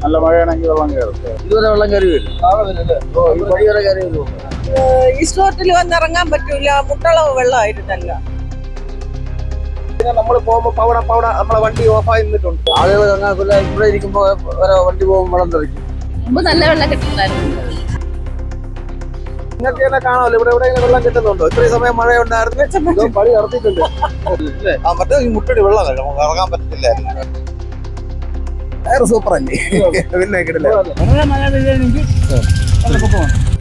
നല്ല മഴയാണെങ്കിൽ വെള്ളം കയറും. ഇതുവരെ വെള്ളം കയറി വരും. ഈ പടി വരെ കയറി വരും. ഈ സ്ലോട്ടിൽ വന്നിറങ്ങാൻ പറ്റൂല, മുട്ടളവ് വെള്ളമായിരുന്നല്ല. നമ്മൾ പോകുമ്പോ നമ്മളെ വണ്ടി ഓഫായി നിന്നിട്ടുണ്ട്. ആളുകൾ കങ്ങാക്കില്ല, ഇവിടെ ഇരിക്കുമ്പോ വണ്ടി പോകുമ്പോൾ വെള്ളം തെറിക്കും. മുമ്പ് നല്ല വെള്ളം കിട്ടുന്നുണ്ടായിരുന്നു. നിങ്ങൾക്ക് തന്നെ കാണാമല്ലോ, ഇവിടെ എവിടെ വെള്ളം കിട്ടുന്നുണ്ടോ? ഇത്രയും സമയം മഴ ഉണ്ടായിരുന്നു, പണി നടത്തിയിട്ടുണ്ട്. മറ്റേ ഈ മുട്ടടി വെള്ളം ഇറങ്ങാൻ പറ്റത്തില്ലായിരുന്നു. വേറെ സൂപ്പർ അല്ലേ? പിന്നെ കിട്ടില്ല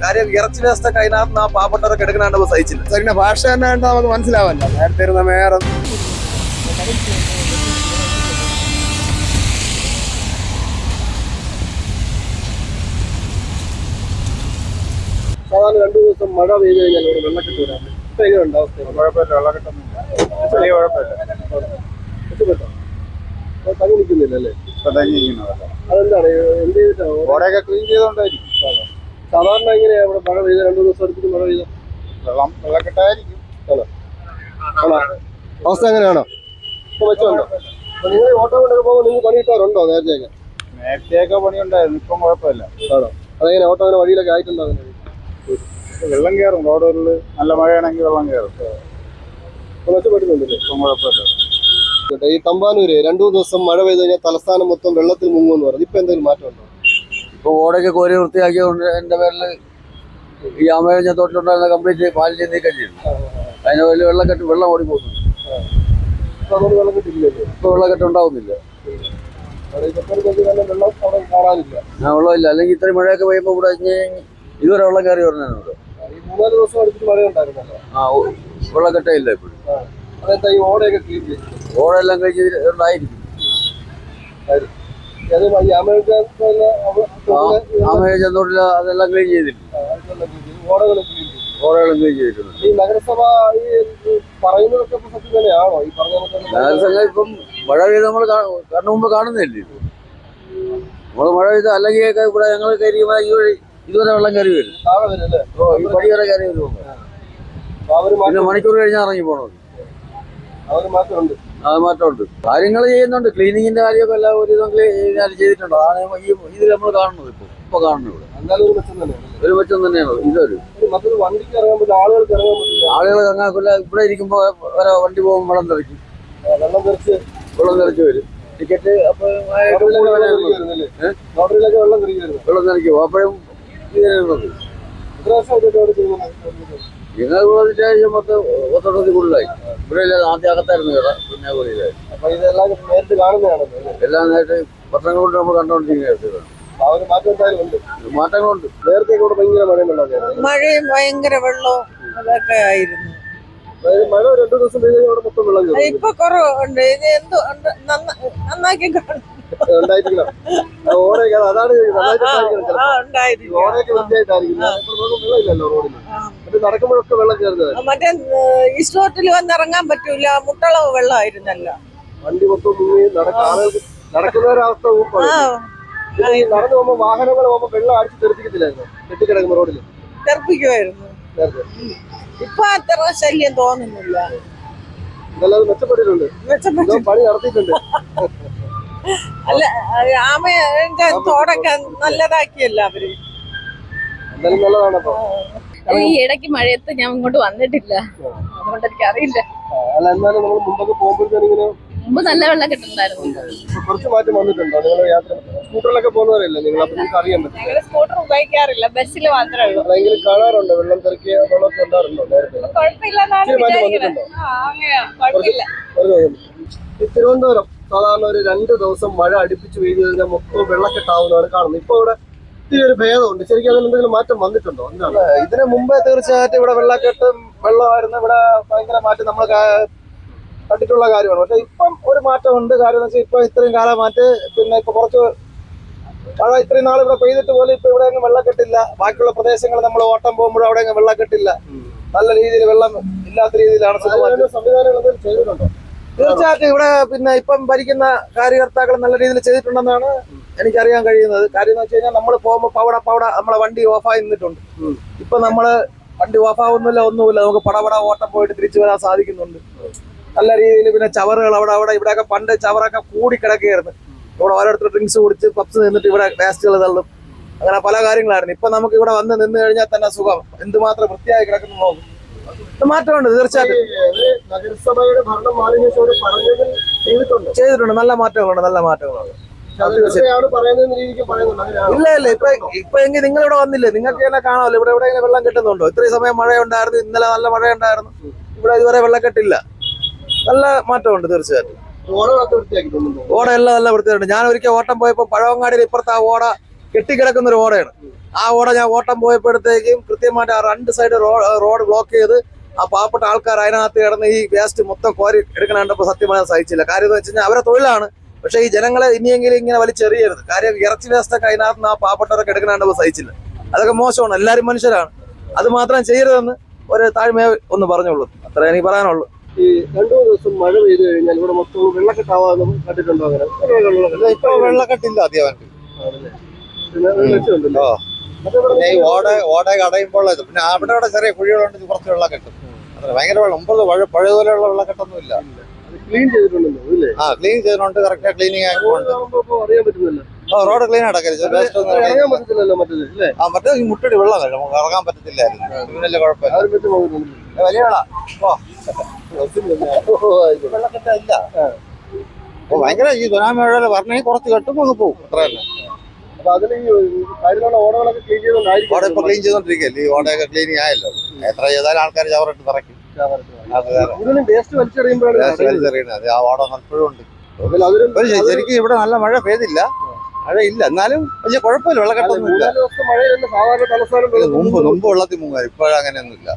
കാര്യം. ഇറച്ചി വ്യവസ്ഥ അതിനകത്ത് ആ പാവപ്പെട്ടവരൊക്കെ എടുക്കണ സഹിച്ചില്ല. പിന്നെ ഭാഷ തന്നെ നമുക്ക് മനസ്സിലാവല്ലോ. നേരത്തെ ഇരുന്ന മേയർ സാധാരണ 2 ദിവസം മഴ പെയ്ത് കഴിഞ്ഞാൽ ഇവിടെ വെള്ളക്കെട്ട് വരാറുണ്ട്. ഇപ്പൊ എങ്ങനെയുണ്ട് അവസ്ഥ? കുഴപ്പമില്ല, വെള്ളക്കെട്ടൊന്നുമില്ല, വലിയ കുഴപ്പമില്ല. തങ്ങി നിൽക്കുന്നില്ല അല്ലേ? അതെന്താണ്, എന്ത് ചെയ്തിട്ടാണ്? റോഡൊക്കെ ക്ലീൻ ചെയ്തോണ്ടായിരിക്കും. സാധാരണ എങ്ങനെയാ ഇവിടെ മഴ പെയ്ത 2 ദിവസം അടുപ്പിച്ച് മഴ പെയ്ത വെള്ളക്കെട്ടായിരിക്കും. അവസ്ഥ എങ്ങനെയാണോ? ഇപ്പൊ വെച്ചോണ്ടോ? നിങ്ങൾ ഓട്ടോ കൊണ്ടൊക്കെ പോകുമ്പോൾ നിങ്ങൾ പണി കിട്ടാറുണ്ടോ? നേരത്തെയൊക്കെ പണിയുണ്ടായിരുന്നു, ഇപ്പം കുഴപ്പമില്ല. ആണോ? അതെങ്ങനെ ഓട്ടോ അങ്ങനെ വഴിയിലൊക്കെ ആയിട്ടുണ്ടോ? വെള്ളം കയറും, റോഡുകളിൽ നല്ല മഴയാണെങ്കിൽ വെള്ളം കയറും. മെച്ചപ്പെട്ടിട്ടുണ്ടല്ലേ? ഇപ്പം കുഴപ്പമില്ല. ഈ തമ്പാനൂര് 2 ദിവസം മഴ പെയ്ത് കഴിഞ്ഞാൽ തലസ്ഥാനം മൊത്തം വെള്ളത്തിൽ മുങ്ങുമെന്ന് പറഞ്ഞു. ഇപ്പൊ എന്തെങ്കിലും മാറ്റം ഉണ്ടോ? ഇപ്പൊ ഓടൊക്കെ കോരി വൃത്തിയാക്കിയതുകൊണ്ട് എന്റെ പേരിൽ ഈ ആമേഴ തോട്ടിലുണ്ടായിരുന്ന കംപ്ലീറ്റ് പാലിച്ച് നീക്കം ചെയ്തു. അതിന് വലിയ വെള്ളക്കെട്ട് വെള്ളം ഓടി പോകുന്നുണ്ട്. വെള്ളം കിട്ടില്ലല്ലോ? ഇപ്പൊ വെള്ളക്കെട്ട് ഉണ്ടാവുന്നില്ല. വെള്ളം അവിടെ കാണാനില്ല. വെള്ളമില്ല. അല്ലെങ്കിൽ ഇത്രയും മഴയൊക്കെ പെയ്യുമ്പോൾ ഇവിടെ ഇതുവരെ വെള്ളം കയറി വരുന്നുണ്ട്. ഈ 3-4 ദിവസം അടുപ്പിച്ച് മഴ ഉണ്ടായിരുന്നല്ലോ. വെള്ളക്കെട്ടേ ഇല്ല ഇപ്പോഴും. അതെന്താ ഈ ഓടയൊക്കെ ക്ലീൻ ചെയ്തു? ഓടെല്ലാം കഴിച്ചിട്ടുണ്ടായിരിക്കും. ആമേഴ തോട്ടില്ല അതെല്ലാം ക്ലീൻ ചെയ്തിട്ടുണ്ട്. ഓടകളും ക്ലീൻ ചെയ്തിട്ടുണ്ട്. ഈ നഗരസഭ പറയുന്നതൊക്കെ സത്യം തന്നെയാണോ? ഈ പറഞ്ഞ നഗരസഭ ഇപ്പം മഴ പെയ്ത് നമ്മൾ കണ്ണു മുമ്പ് കാണുന്നില്ലേ? നമ്മൾ മഴ പെയ്ത് അല്ലെങ്കിൽ ഇവിടെ ഞങ്ങൾ കയറിയുമ്പോൾ ഈ വഴി ഇതുവരെ വെള്ളം കയറി വരും. ഈ പടി വരെ കയറി വരും. പിന്നെ മണിക്കൂർ കഴിഞ്ഞാൽ ഇറങ്ങി പോകണം. അത് മാറ്റമുണ്ട്. കാര്യങ്ങൾ ചെയ്യുന്നുണ്ട്. ക്ലീനിങ്ങിന്റെ കാര്യമൊക്കെ എല്ലാം ഒരു ഇതും ചെയ്തിട്ടുണ്ട്. അതാണ് ഈ ഇതിൽ നമ്മൾ കാണുന്നത്. ഇപ്പൊ കാണുന്നത് ഇവിടെ ഒരു മെച്ചം തന്നെയാണ്. ഇതൊരു ആളുകൾ കങ്ങാക്കില്ല, ഇവിടെ ഇരിക്കുമ്പോ വണ്ടി പോകുമ്പോൾ വെള്ളം തെറിക്കും. വെള്ളം തെറിച്ച് വരും. ടിക്കറ്റ് അപ്പൊ വെള്ളം തെറിക്കും. അപ്പോഴും നിങ്ങൾ ശേഷം 10 കൂടുതലായി. ഇവിടെ ആദ്യം അകത്തായിരുന്നു കേട്ടോ, പിന്നെ എല്ലാം നേരിട്ട് പത്രങ്ങൾ കൊണ്ട് നമ്മൾ കണ്ടോണ്ടിരിക്കുന്നത്. മാറ്റങ്ങളുണ്ട്. നേരത്തെ കൂടെ ഭയങ്കര മഴയും ഭയങ്കര വെള്ളവും അതൊക്കെ ആയിരുന്നു. മഴ 2 ദിവസം പെയ്ത് അവിടെ മൊത്തം വെള്ളം കയറും. ഇപ്പൊ കുറവുണ്ട്. ഇത് എന്തോ നന്നാക്കി ഉണ്ടായിരിക്കണം. ഓടയൊക്കെ അതാണ് ഓടയൊക്കെ വൃത്തിയായിട്ടായിരിക്കും. വെള്ളമില്ലല്ലോ റോഡിൽ. മറ്റേ നടക്കുമ്പോഴൊക്കെ വെള്ളം കയറുന്നത്. മറ്റേ ഈ സ്ലോട്ടിൽ വന്നിറങ്ങാൻ പറ്റൂല, മുട്ടളവ് വെള്ളമായിരുന്നല്ല. വണ്ടി മൊത്തം മുങ്ങി നടക്കുന്നൊരവസ്ഥ. ഈ നടന്നു പോകുമ്പോ വാഹനങ്ങൾ പോകുമ്പോ വെള്ളം അടിച്ച് തെറിപ്പിക്കത്തില്ലായിരുന്നു? കെട്ടിക്കിടക്കുന്ന റോഡിൽ തെറിപ്പിക്കുമായിരുന്നു. ഇപ്പൊ അത്ര ശല്യം തോന്നുന്നില്ല. ഇതെല്ലാം മെച്ചപ്പെട്ടിട്ടുണ്ട്. പണി നടത്തിയിട്ടുണ്ട്. അല്ല, ആമയുടെ തോടൊക്കെ നല്ലതാക്കിയല്ല അവര്. എന്തായാലും നല്ലതാണപ്പോ. ഈ ഇടയ്ക്ക് മഴയത്ത് ഞാൻ ഇങ്ങോട്ട് വന്നിട്ടില്ല, അതുകൊണ്ട് എനിക്ക് അറിയില്ല. അല്ല, എന്നാലും നമ്മൾ മുമ്പൊക്കെ പോകുമ്പോഴത്തേനിങ്ങനെ മുമ്പ് നല്ല വെള്ളം കിട്ടുന്നുണ്ടായിരുന്നു. കുറച്ച് മാറ്റം വന്നിട്ടുണ്ടോ? നിങ്ങൾ യാത്ര സ്കൂട്ടറിലൊക്കെ പോകുന്നവരല്ലേ നിങ്ങൾ? അപ്പൊ നിങ്ങൾക്ക് അറിയാൻ പറ്റും. ഞങ്ങൾ സ്കൂട്ടർ ഉപയോഗിക്കാറില്ല, ബസ്സിൽ മാത്രമേ ഉള്ളൂ. അതെങ്കിലും കാണാറുണ്ടോ? വെള്ളം തെറിക്കിയ വെള്ളമൊക്കെ ഉണ്ടാറുണ്ടോ? നേരത്തെ തിരുവനന്തപുരം സാധാരണ ഒരു 2 ദിവസം മഴ അടുപ്പിച്ച് പെയ്ത് കഴിഞ്ഞാൽ മൊത്തം വെള്ളക്കെട്ടാവുന്നതാണ് കാണുന്നത്. ഇപ്പൊ ഇവിടെ ഇത്തിരി ഒരു ഭേദമുണ്ട്. ശരിക്കും അതിന് എന്തെങ്കിലും മാറ്റം വന്നിട്ടുണ്ടോ? എന്താണ്? ഇതിന് മുമ്പേ തീർച്ചയായിട്ടും ഇവിടെ വെള്ളക്കെട്ടും വെള്ളമായിരുന്നു. ഇവിടെ ഭയങ്കര മാറ്റം നമ്മൾ കണ്ടിട്ടുള്ള കാര്യമാണ്. പക്ഷെ ഇപ്പം ഒരു മാറ്റമുണ്ട്. കാര്യം എന്ന് വെച്ചാൽ ഇപ്പൊ ഇത്രയും കാലം പിന്നെ ഇപ്പൊ കുറച്ച് മഴ ഇത്രയും നാൾ ഇവിടെ പെയ്തിട്ട് പോലും ഇപ്പൊ ഇവിടെ അങ്ങ് വെള്ളക്കെട്ടില്ല. ബാക്കിയുള്ള പ്രദേശങ്ങൾ നമ്മൾ ഓട്ടം പോകുമ്പോഴും അവിടെ അങ്ങ് വെള്ളക്കെട്ടില്ല. നല്ല രീതിയിൽ വെള്ളം ഇല്ലാത്ത രീതിയിലാണ് സംവിധാനങ്ങൾ ചെയ്തിട്ടുണ്ടോ? തീർച്ചയായിട്ടും ഇവിടെ പിന്നെ ഇപ്പം ഭരിക്കുന്ന കാര്യകർത്താക്കൾ നല്ല രീതിയിൽ ചെയ്തിട്ടുണ്ടെന്നാണ് എനിക്കറിയാൻ കഴിയുന്നത്. കാര്യം എന്ന് വെച്ച് കഴിഞ്ഞാൽ നമ്മൾ പോകുമ്പോൾ നമ്മളെ വണ്ടി ഓഫായി നിന്നിട്ടുണ്ട്. ഇപ്പൊ നമ്മള് വണ്ടി ഓഫാവുന്നില്ല, ഒന്നുമില്ല. നമുക്ക് പടപട ഓട്ടം പോയിട്ട് തിരിച്ചു വരാൻ സാധിക്കുന്നുണ്ട് നല്ല രീതിയിൽ. പിന്നെ ചവറുകൾ അവിടെ ഇവിടെയൊക്കെ പണ്ട് ചവറൊക്കെ കൂടി കിടക്കുകയായിരുന്നു. ഇവിടെ ഓരോരുത്തർ ഡ്രിങ്ക്സ് കുടിച്ച് പപ്സ് നിന്നിട്ട് ഇവിടെ വേസ്റ്റുകൾ തള്ളും. അങ്ങനെ പല കാര്യങ്ങളായിരുന്നു. ഇപ്പൊ നമുക്ക് ഇവിടെ വന്ന് നിന്ന് കഴിഞ്ഞാൽ തന്നെ സുഖം, എന്തുമാത്രം വൃത്തിയായി കിടക്കുന്നു നോക്കും. മാറ്റമുണ്ട് തീർച്ചയായിട്ടും. നഗരസഭയുടെ ഭരണം മാറിയ ശേഷം പറഞ്ഞത് ചെയ്തിട്ടുണ്ട്, നല്ല മാറ്റങ്ങളുണ്ട്, നല്ല മാറ്റങ്ങളുണ്ട്. ഇല്ല ഇപ്പൊ എങ്കിൽ നിങ്ങൾ ഇവിടെ വന്നില്ലേ, നിങ്ങൾക്ക് തന്നെ കാണാമല്ലോ ഇവിടെ എവിടെ വെള്ളം കിട്ടുന്നുണ്ടോ? ഇത്രയും സമയം മഴയുണ്ടായിരുന്നു, ഇന്നലെ നല്ല മഴയുണ്ടായിരുന്നു, ഇവിടെ ഇതുവരെ വെള്ളക്കെട്ടില്ല. നല്ല മാറ്റമുണ്ട് തീർച്ചയായിട്ടും. ഓട എല്ലാം നല്ല വൃത്തിയുണ്ട്. ഞാൻ ഒരിക്കൽ ഓട്ടം പോയപ്പോ പഴവങ്ങാടിയിൽ ഇപ്പുറത്ത് ആ ഓട കെട്ടിക്കിടക്കുന്ന ഒരു ഓടയാണ്. ആ ഓട ഞാൻ ഓട്ടം പോയപ്പോഴത്തേക്കും കൃത്യമായിട്ട് ആ രണ്ട് സൈഡ് റോഡ് ബ്ലോക്ക് ചെയ്ത് ആ പാവപ്പെട്ട ആൾക്കാർ അതിനകത്ത് കിടന്ന് ഈ വേസ്റ്റ് മൊത്തം കോരി എടുക്കണ കണ്ടപ്പോൾ സത്യമായി സഹിച്ചില്ല. കാര്യം എന്ന് വെച്ച് കഴിഞ്ഞാൽ അവരെ തൊഴിലാണ്, പക്ഷേ ഈ ജനങ്ങളെ ഇനിയെങ്കിലും ഇങ്ങനെ വലിച്ചെറിയരുത്. കാര്യം ഇറച്ചി വേസ്റ്റൊക്കെ അതിനകത്ത് ആ പാവപ്പെട്ടവരൊക്കെ എടുക്കണ കണ്ടപ്പോൾ സഹിച്ചില്ല. അതൊക്കെ മോശമാണ്, എല്ലാവരും മനുഷ്യരാണ്, അത് മാത്രം ചെയ്യരുതെന്ന് ഒരു താഴ്മയെ ഒന്ന് പറഞ്ഞോളൂ, അത്ര എനിക്ക് പറയാനുള്ളൂ. ഈ 2 ദിവസം മഴ പെയ്ത് കഴിഞ്ഞാൽ ഇവിടെ മൊത്തം വെള്ളക്കെട്ടാവാനും കണ്ടിട്ടുണ്ടോ? അങ്ങനെ ഇപ്പൊ വെള്ളക്കെട്ടില്ല അത്യാവശ്യം. പിന്നെ ഈ ഓട അടയുമ്പോൾ പിന്നെ അവിടെ ചെറിയ കുഴികളുണ്ട്, കുറച്ച് വെള്ളം കെട്ടും. ഭയങ്കര വെള്ളം മുമ്പ് പഴയതുപോലെയുള്ള വെള്ളക്കെട്ടൊന്നും ഇല്ല. ക്ലീൻ ചെയ്തിട്ടുണ്ടല്ലോ അല്ലേ? ക്ലീൻ ചെയ്തിട്ടുണ്ട്, കറക്റ്റ് ക്ലീനിങ് ആയിട്ടുണ്ട്. അറിയാൻ പറ്റുന്നില്ല. റോഡ് ക്ലീൻ അടക്കരുത്, അറിയാൻ പറ്റത്തില്ലല്ലോ മറ്റേത് അല്ലേ? മറ്റേ ഈ മുട്ടടി വെള്ളം കഴിയും, നമുക്ക് ഇറങ്ങാൻ പറ്റത്തില്ലായിരുന്നു. വലിയ കുഴപ്പമില്ല, വലിയ വെള്ളക്കെട്ടില്ല. അപ്പൊ ഭയങ്കര ഈ സുനാമി മഴ പറഞ്ഞെങ്കിൽ കുറച്ച് കെട്ടും അങ്ങ് പോകും, അത്ര തന്നെ. അപ്പൊ അതിന് ഈ കാര്യമുള്ള ഓടകളൊക്കെ ക്ലീൻ ചെയ്തോണ്ടായിരിക്കും. ഓട ഇപ്പൊ ക്ലീൻ ചെയ്തോണ്ടിരിക്കല്ലേ, ഈ ഓടയൊക്കെ ക്ലീനിങ് ആയല്ലോ. എത്ര ചെയ്താലും ആൾക്കാർ ചവറിട്ട് തറയ്ക്കും. വേസ്റ്റ് വലിച്ചെറിയുമ്പോഴാണ് ആ ഓട എപ്പോഴും ഉണ്ട്. ശരിക്കും ഇവിടെ നല്ല മഴ പെയ്തില്ല, മഴ ഇല്ല, എന്നാലും വലിയ കുഴപ്പമില്ല, വെള്ളക്കെട്ടൊന്നും ഇല്ല. സാധാരണ തലസ്ഥാനം മുമ്പ് വെള്ളത്തിൽ മുങ്ങാൻ, ഇപ്പോഴങ്ങനെയൊന്നും ഇല്ല.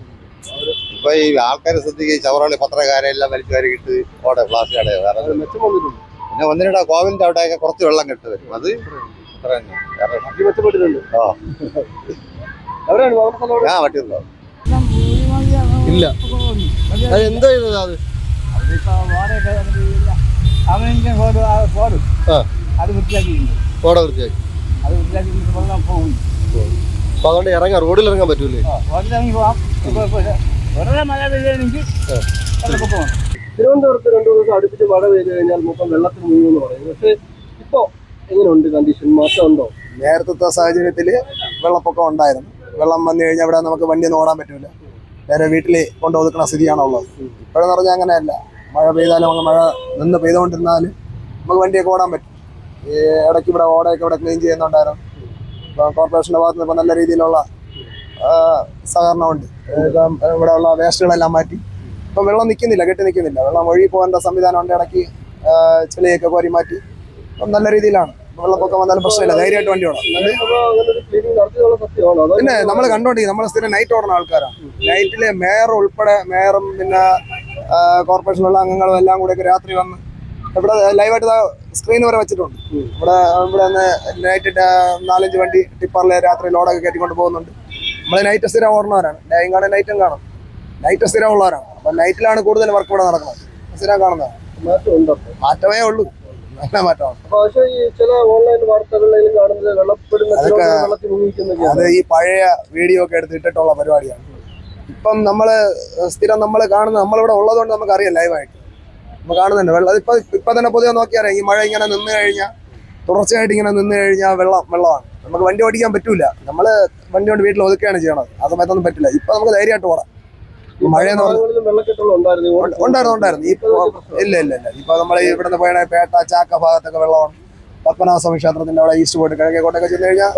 ഇപ്പൊ ഈ ആൾക്കാരെ ശ്രദ്ധിക്കുക, ചവറകളി പത്രക്കാരെല്ലാം വലിച്ചു കയറിയിട്ട് ഓടെ പ്ലാസ്റ്റിക് അടയോ വേറെ മെച്ചം വന്നിട്ടുണ്ട്. പിന്നെ വന്നിട്ട് കോവിലിന്റെ അവിടെയൊക്കെ കുറച്ച് വെള്ളം കെട്ട് വരും, അത് അത്ര തന്നെ. മെച്ചപ്പെട്ടിട്ടുണ്ട്. ഞാൻ പറ്റിയുള്ളൂ. ഇല്ല എന്താ ചെയ്തത് അത്? അത് വൃത്തിയാക്കിയിട്ടുണ്ട്. ഓട വൃത്തിയാക്കി അത് വൃത്തിയാക്കി വെള്ളം പോകും. അപ്പൊ അതുകൊണ്ട് ഇറങ്ങാം, റോഡിൽ ഇറങ്ങാൻ പറ്റൂലേ? റോഡിലിറങ്ങി പോവാം. മഴ പെയ്യാണെങ്കിൽ തിരുവനന്തപുരത്ത് 2 ദിവസം അടുപ്പിച്ച് മഴ പെയ്ത് കഴിഞ്ഞാൽ മൊത്തം വെള്ളത്തിൽ മുങ്ങുമെന്ന് പറയുന്നത്. പക്ഷെ ഇപ്പോ എങ്ങനെയുണ്ട് കണ്ടീഷൻ, മാറ്റം ഉണ്ടോ? നേരത്തെ സാഹചര്യത്തിൽ വെള്ളപ്പൊക്കം ഉണ്ടായിരുന്നു. വെള്ളം വന്നു കഴിഞ്ഞാൽ ഇവിടെ നമുക്ക് വണ്ടിയൊന്നും ഓടാൻ പറ്റൂല, വേറെ വീട്ടിൽ കൊണ്ട് ഒതുക്കുന്ന സ്ഥിതിയാണുള്ളത്. ഇപ്പോഴെന്ന് പറഞ്ഞാൽ അങ്ങനെയല്ല, മഴ പെയ്താലും നമുക്ക് മഴ നിന്ന് പെയ്തുകൊണ്ടിരുന്നാലും നമുക്ക് വണ്ടിയൊക്കെ ഓടാൻ പറ്റും. ഈ ഇടയ്ക്ക് ഇവിടെ ഓടയൊക്കെ ഇവിടെ ക്ലീൻ ചെയ്യുന്നുണ്ടായിരുന്നു. ഇപ്പം കോർപ്പറേഷൻ്റെ ഭാഗത്ത് നിന്ന് ഇപ്പം നല്ല രീതിയിലുള്ള സഹകരണമുണ്ട്. ഇപ്പം ഇവിടെയുള്ള വേസ്റ്റുകളെല്ലാം മാറ്റി ഇപ്പം വെള്ളം നിൽക്കുന്നില്ല, കെട്ടി നിൽക്കുന്നില്ല. വെള്ളം ഒഴുകി പോകേണ്ട സംവിധാനമുണ്ട്. ഇടയ്ക്ക് ചെളിയൊക്കെ കോരി മാറ്റി ഇപ്പം നല്ല രീതിയിലാണ്. വെള്ളപ്പൊക്കം വന്നാലും പ്രശ്നമില്ല, ധൈര്യമായിട്ട് വണ്ടി ഓടാം. പിന്നെ നമ്മൾ കണ്ടോണ്ടിരിക്കും, നമ്മൾ സ്ഥിരം നൈറ്റ് ഓടുന്ന ആൾക്കാരാണ്. നൈറ്റില് മേയർ ഉൾപ്പെടെ, മേയറും പിന്നെ കോർപ്പറേഷനിലുള്ള അംഗങ്ങളും എല്ലാം കൂടെയൊക്കെ രാത്രി വന്ന് ഇവിടെ ലൈവായിട്ട് സ്ക്രീൻ വരെ വെച്ചിട്ടുണ്ട്. ഇവിടെ നൈറ്റ് 4-5 വണ്ടി ടിപ്പറിൽ രാത്രി ലോഡൊക്കെ കയറ്റിക്കൊണ്ട് പോകുന്നുണ്ട്. നമ്മൾ നൈറ്റ് സ്ഥിരം ഓടുന്നവരാണ്, ഡേയും കാണാൻ നൈറ്റും കാണും. നൈറ്റ് സ്ഥിരം ഉള്ളവരാണ്, അപ്പം നൈറ്റിലാണ് കൂടുതൽ വർക്ക് ഇവിടെ നടക്കുന്നത്. സ്ഥിരം കാണുന്നത് മാറ്റമേ ഉള്ളൂ, നല്ല മാറ്റമാണ്. ചില ഓൺലൈൻ വാർത്തകളിലും കാണുന്നത് അത് ഈ പഴയ വീഡിയോ ഒക്കെ എടുത്തിട്ടുള്ള പരിപാടിയാണ്. ഇപ്പം സ്ഥിരം നമ്മൾ കാണുന്നത്, നമ്മളിവിടെ ഉള്ളതുകൊണ്ട് നമുക്ക് അറിയാം, ലൈവായിട്ട് നമ്മൾ കാണുന്നുണ്ട്. വെള്ളം ഇപ്പൊ തന്നെ പൊതുവെ നോക്കിയറിയാം, ഈ മഴ ഇങ്ങനെ നിന്ന് കഴിഞ്ഞാൽ, തുടർച്ചയായിട്ട് ഇങ്ങനെ നിന്ന് കഴിഞ്ഞാൽ വെള്ളമാണ്. നമുക്ക് വണ്ടി ഓടിക്കാൻ പറ്റൂല, നമ്മൾ വണ്ടി കൊണ്ട് വീട്ടിൽ ഒതുക്കുകയാണ് ചെയ്യണത്. ആ സമയത്തൊന്നും പറ്റില്ല. ഇപ്പൊ നമുക്ക് ധൈര്യമായിട്ട് ഓടാം. മഴയെന്ന് ഉണ്ടായിരുന്നു. ഇല്ല ഇപ്പൊ നമ്മൾ ഇവിടുന്ന് പോയ പേട്ട ചാക്ക ഭാഗത്തൊക്കെ വെള്ളമാണ്. പത്മനാഭസ്വാമി ക്ഷേത്രത്തിന്റെ അവിടെ ഈസ്റ്റ് പോയിട്ട് കിഴക്കേക്കോട്ടൊക്കെ ചെന്ന് കഴിഞ്ഞാൽ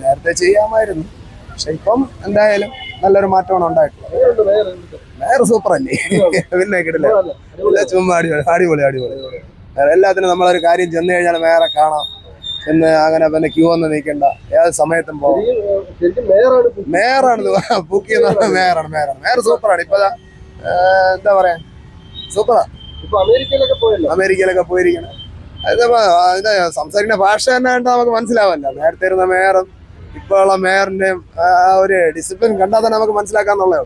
നേരത്തെ ചെയ്യാമായിരുന്നു. പക്ഷെ ഇപ്പം എന്തായാലും നല്ലൊരു മാറ്റമാണ് ഉണ്ടായിട്ടുള്ളത്. വേറെ സൂപ്പറല്ലേ, പിന്നെ കിട്ടില്ല, ചുമ്മാ അടിപൊളി. എല്ലാത്തിനും നമ്മളൊരു കാര്യം ചെന്ന് കഴിഞ്ഞാൽ വേറെ കാണാം എന്ന്, അങ്ങനെ പിന്നെ ക്യൂ ഒന്നും നിൽക്കണ്ട, ഏത് സമയത്തും പോകാം. മേയറാണ് ബുക്ക് ചെയ്യുന്ന, മേയർ സൂപ്പറാണ്. ഇപ്പൊ എന്താ പറയാ, സൂപ്പറാ. അമേരിക്കയിലൊക്കെ പോയിരിക്കണം. ഇത് സംസാരിക്കുന്ന ഭാഷ തന്നെ കണ്ടാൽ നമുക്ക് മനസ്സിലാവല്ല. നേരത്തെ ഇരുന്ന മേയറും ഇപ്പോൾ ഉള്ള മേയറിന്റെയും ഒരു ഡിസിപ്ലിൻ കണ്ടാൽ തന്നെ നമുക്ക് മനസ്സിലാക്കാന്നുള്ളതാണ്.